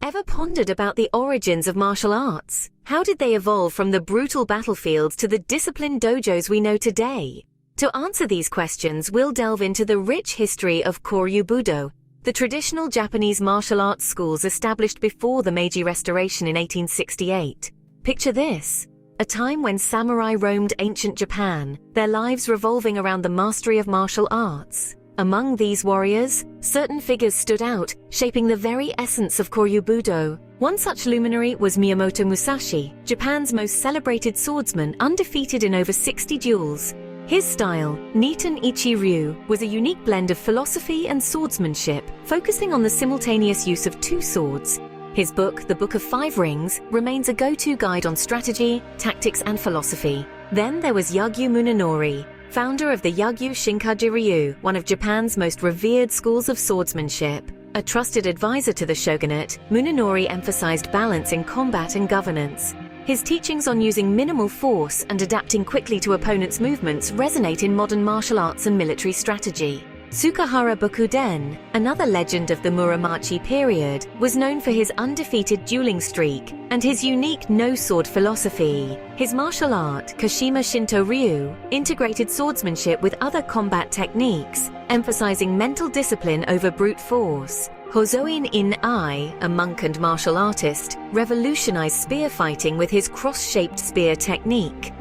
Ever pondered about the origins of martial arts? How did they evolve from the brutal battlefields to the disciplined dojos we know today? To answer these questions, we'll delve into the rich history of Koryu Budo, the traditional Japanese martial arts schools established before the Meiji Restoration in 1868. Picture this: a time when samurai roamed ancient Japan, their lives revolving around the mastery of martial arts. Among these warriors, certain figures stood out, shaping the very essence of Koryu Budo. One such luminary was Miyamoto Musashi, Japan's most celebrated swordsman, undefeated in over 60 duels. His style, Niten Ichi-ryu, was a unique blend of philosophy and swordsmanship, focusing on the simultaneous use of two swords. His book, The Book of Five Rings, remains a go-to guide on strategy, tactics, and philosophy. Then there was Yagyu Munenori, founder of the Yagyu Shinkaji-ryu, one of Japan's most revered schools of swordsmanship. A trusted advisor to the shogunate, Munenori emphasized balance in combat and governance. His teachings on using minimal force and adapting quickly to opponents' movements resonate in modern martial arts and military strategy. Tsukahara Bokuden, another legend of the Muromachi period, was known for his undefeated dueling streak and his unique no-sword philosophy. His martial art, Kashima Shinto Ryu, integrated swordsmanship with other combat techniques, emphasizing mental discipline over brute force. Hozoin In-ai, a monk and martial artist, revolutionized spear fighting with his cross-shaped spear technique.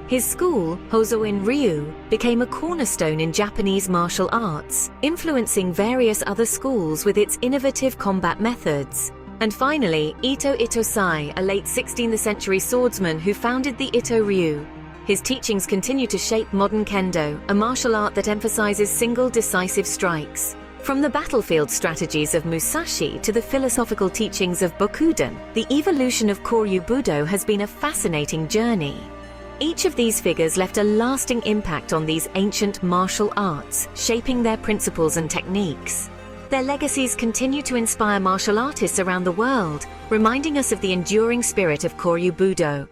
His school, Hozoin Ryu, became a cornerstone in Japanese martial arts, influencing various other schools with its innovative combat methods. And finally, Ito Itosai, a late 16th century swordsman who founded the Ito Ryu. His teachings continue to shape modern kendo, a martial art that emphasizes single decisive strikes. From the battlefield strategies of Musashi to the philosophical teachings of Bokuden, the evolution of Koryu Budo has been a fascinating journey. Each of these figures left a lasting impact on these ancient martial arts, shaping their principles and techniques. Their legacies continue to inspire martial artists around the world, reminding us of the enduring spirit of Koryu Budo.